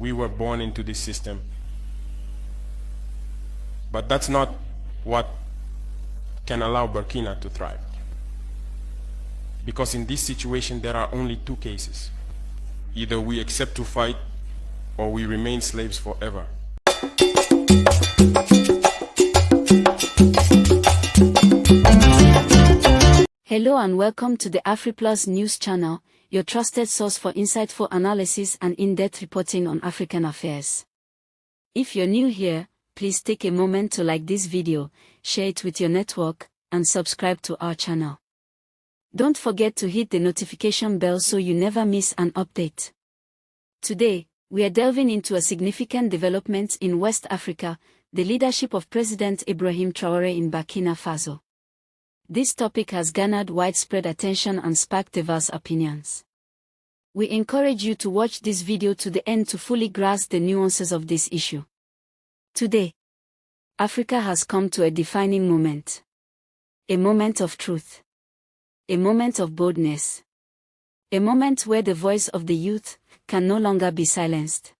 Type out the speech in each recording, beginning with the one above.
We were born into this system. But that's not what can allow Burkina to thrive. Because in this situation, there are only two cases. Either we accept to fight, or we remain slaves forever. Hello and welcome to the AFRIPLUSNEWS channel, your trusted source for insightful analysis and in-depth reporting on African affairs. If you're new here, please take a moment to like this video, share it with your network, and subscribe to our channel. Don't forget to hit the notification bell so you never miss an update. Today, we are delving into a significant development in West Africa, the leadership of President Ibrahim Traoré in Burkina Faso. This topic has garnered widespread attention and sparked diverse opinions. We encourage you to watch this video to the end to fully grasp the nuances of this issue. Today, Africa has come to a defining moment. A moment of truth. A moment of boldness. A moment where the voice of the youth can no longer be silenced.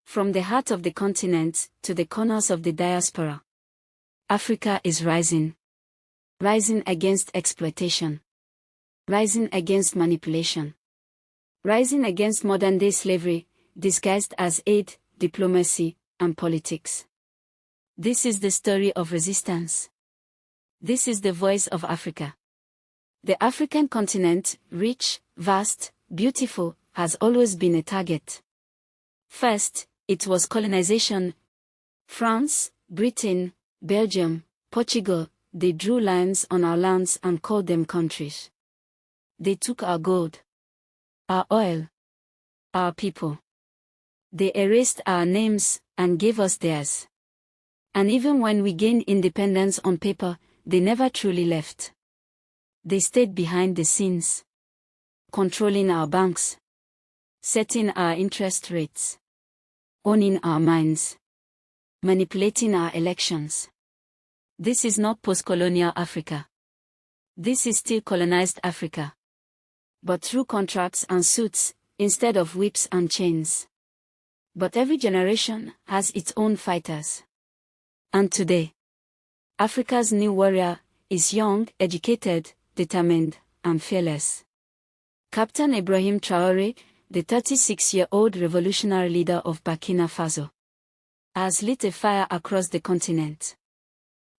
From the heart of the continent to the corners of the diaspora, Africa is rising. Rising against exploitation. Rising against manipulation. Rising against modern-day slavery, disguised as aid, diplomacy, and politics. This is the story of resistance. This is the voice of Africa. The African continent, rich, vast, beautiful, has always been a target. First, it was colonization. France, Britain, Belgium, Portugal, they drew lines on our lands and called them countries. They took our gold, our oil, our people. They erased our names and gave us theirs. And even when we gained independence on paper, they never truly left. They stayed behind the scenes, controlling our banks, setting our interest rates, owning our mines, manipulating our elections. This is not post-colonial Africa. This is still colonized Africa. But through contracts and suits, instead of whips and chains. But every generation has its own fighters. And today, Africa's new warrior is young, educated, determined, and fearless. Captain Ibrahim Traoré, the 36-year-old revolutionary leader of Burkina Faso, has lit a fire across the continent.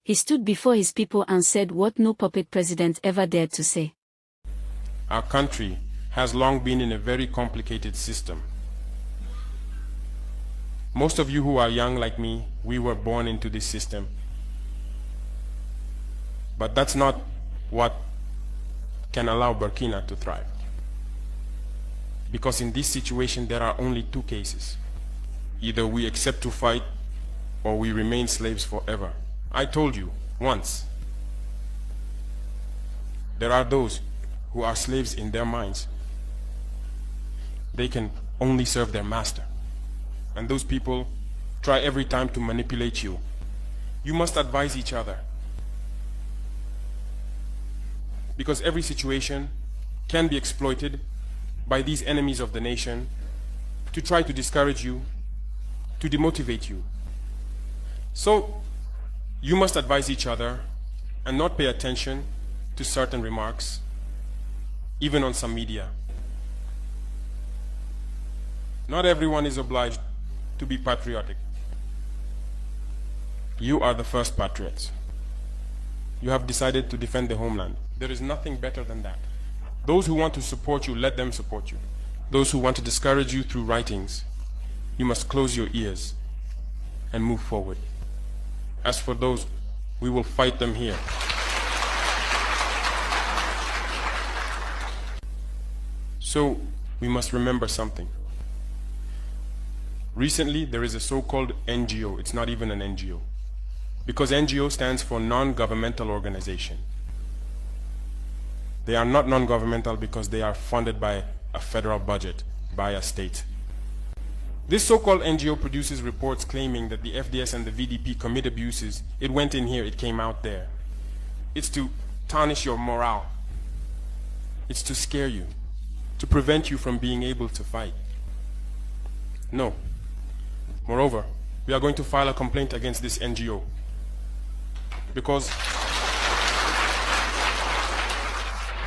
He stood before his people and said what no puppet president ever dared to say. Our country has long been in a very complicated system. Most of you who are young like me, we were born into this system. But that's not what can allow Burkina to thrive. Because in this situation, there are only two cases. Either we accept to fight, or we remain slaves forever. I told you once, there are those who are slaves in their minds. They can only serve their master. And those people try every time to manipulate you. You must advise each other. Because every situation can be exploited by these enemies of the nation to try to discourage you, to demotivate you. So, you must advise each other and not pay attention to certain remarks, even on some media. Not everyone is obliged to be patriotic. You are the first patriots. You have decided to defend the homeland. There is nothing better than that. Those who want to support you, let them support you. Those who want to discourage you through writings, you must close your ears and move forward. As for those, we will fight them here. So, we must remember something. Recently, there is a so-called NGO. It's not even an NGO. Because NGO stands for non-governmental organization. They are not non-governmental because they are funded by a federal budget, by a state. This so-called NGO produces reports claiming that the FDS and the VDP commit abuses. It went in here, it came out there. It's to tarnish your morale. It's to scare you, to prevent you from being able to fight. No, Moreover, we are going to file a complaint against this NGO because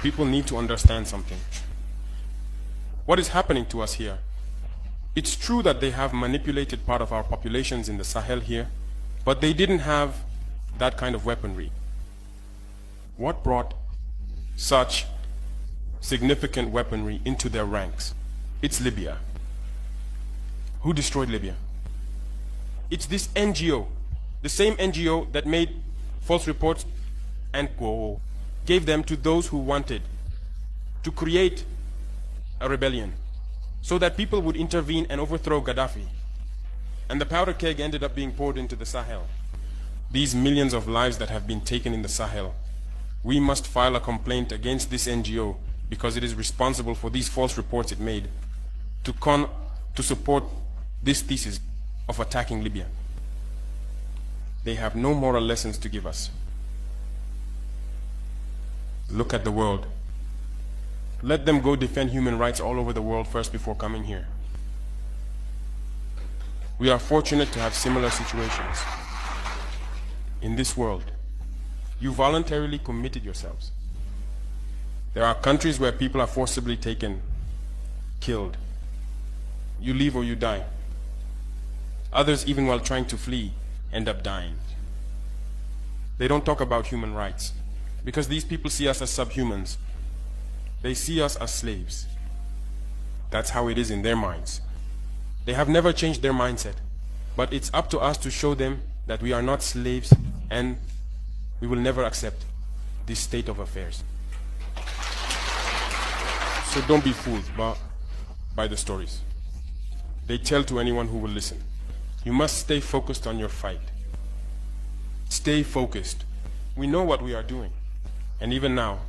people need to understand something. What is happening to us here? It's true that they have manipulated part of our populations in the Sahel here, but they didn't have that kind of weaponry. What brought such significant weaponry into their ranks? It's Libya. Who destroyed Libya? It's this NGO, the same NGO that made false reports and gave them to those who wanted to create a rebellion so that people would intervene and overthrow Gaddafi. And the powder keg ended up being poured into the Sahel. These millions of lives that have been taken in the Sahel, we must file a complaint against this NGO because it is responsible for these false reports it made to support this thesis of attacking Libya. They have no moral lessons to give us. Look at the world. Let them go defend human rights all over the world first before coming here. We are fortunate to have similar situations. In this world, you voluntarily committed yourselves. There are countries where people are forcibly taken, killed. You leave or you die. Others, even while trying to flee, end up dying. They don't talk about human rights because these people see us as subhumans. They see us as slaves. That's how it is in their minds. They have never changed their mindset, but it's up to us to show them that we are not slaves and we will never accept this state of affairs. So don't be fooled by the stories. They tell to anyone who will listen. You must stay focused on your fight. Stay focused. We know what we are doing. And even now,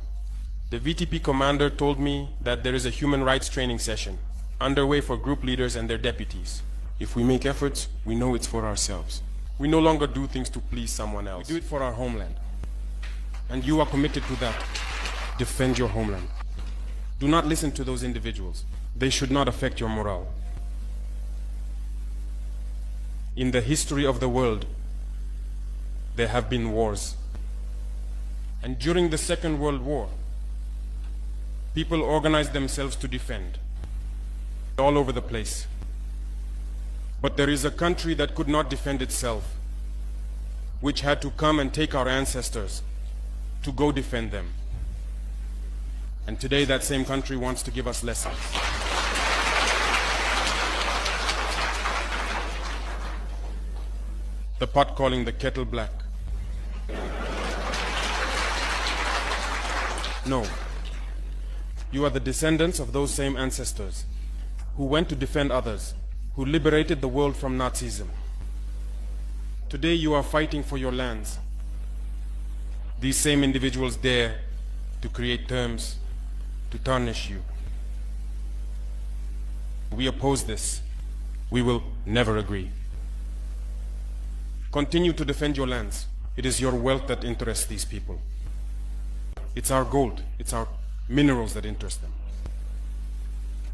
the VTP commander told me that there is a human rights training session underway for group leaders and their deputies. If we make efforts, we know it's for ourselves. We no longer do things to please someone else. We do it for our homeland. And you are committed to that. Defend your homeland. Do not listen to those individuals. They should not affect your morale. In the history of the world, there have been wars. And during the Second World War, people organized themselves to defend all over the place. But there is a country that could not defend itself, which had to come and take our ancestors to go defend them. And today that same country wants to give us lessons. The pot calling the kettle black. No. You are the descendants of those same ancestors who went to defend others, who liberated the world from Nazism. Today you are fighting for your lands. These same individuals dare to create terms to tarnish you. We oppose this. We will never agree. Continue to defend your lands. It is your wealth that interests these people. It's our gold, it's our minerals that interest them.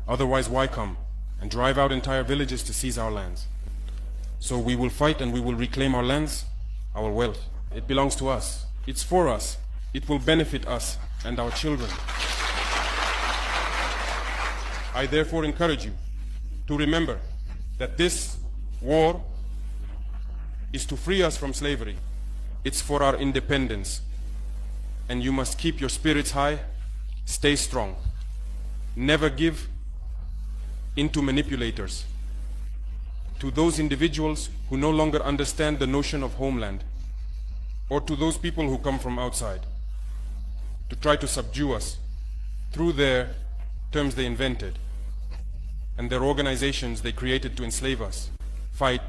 Otherwise, why come and drive out entire villages to seize our lands? So we will fight and we will reclaim our lands, our wealth. It belongs to us. It's for us. It will benefit us and our children. I therefore encourage you to remember that this war is to free us from slavery. It's for our independence. And you must keep your spirits high, stay strong. Never give in to manipulators, to those individuals who no longer understand the notion of homeland, or to those people who come from outside to try to subdue us through their terms they invented and their organizations they created to enslave us. Fight,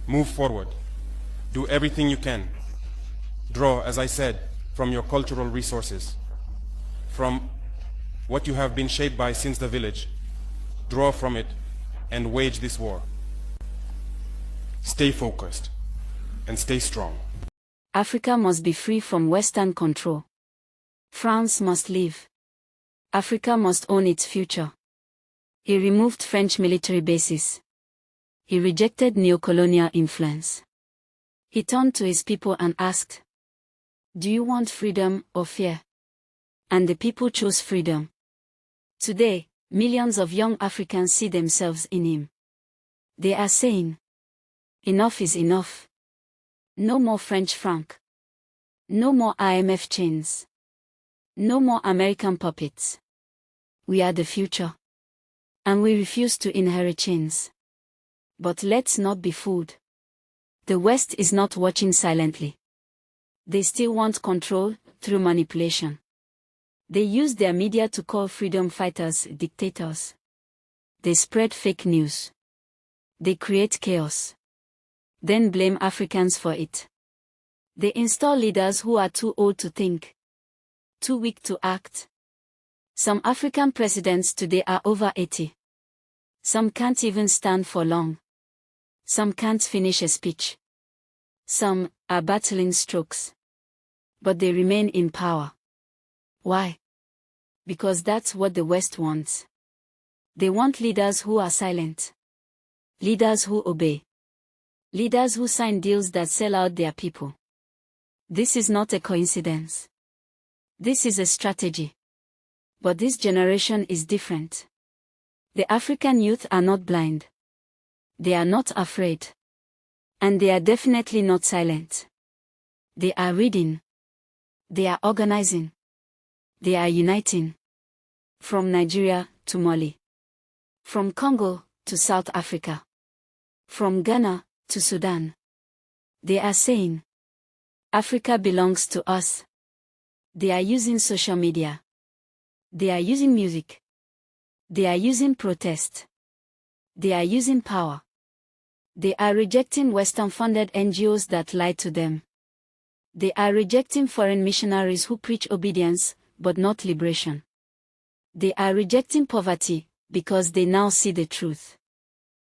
move forward, do everything you can. Draw, as I said, from your cultural resources, from what you have been shaped by since the village. Draw from it and wage this war. Stay focused and stay strong. Africa must be free from Western control. France must leave. Africa must own its future. He removed French military bases. He rejected neocolonial influence. He turned to his people and asked, "Do you want freedom or fear?" And the people chose freedom. Today, millions of young Africans see themselves in him. They are saying, "Enough is enough. No more French franc. No more IMF chains. No more American puppets. We are the future. And we refuse to inherit chains." But let's not be fooled. The West is not watching silently. They still want control through manipulation. They use their media to call freedom fighters dictators. They spread fake news. They create chaos. Then blame Africans for it. They install leaders who are too old to think, too weak to act. Some African presidents today are over 80. Some can't even stand for long. Some can't finish a speech. Some are battling strokes. But they remain in power. Why? Because that's what the West wants. They want leaders who are silent. Leaders who obey. Leaders who sign deals that sell out their people. This is not a coincidence. This is a strategy. But this generation is different. The African youth are not blind. They are not afraid. And they are definitely not silent. They are reading. They are organizing. They are uniting. From Nigeria to Mali. From Congo to South Africa. From Ghana to Sudan. They are saying, "Africa belongs to us." They are using social media. They are using music. They are using protest. They are using power. They are rejecting Western-funded NGOs that lie to them. They are rejecting foreign missionaries who preach obedience, but not liberation. They are rejecting poverty, because they now see the truth.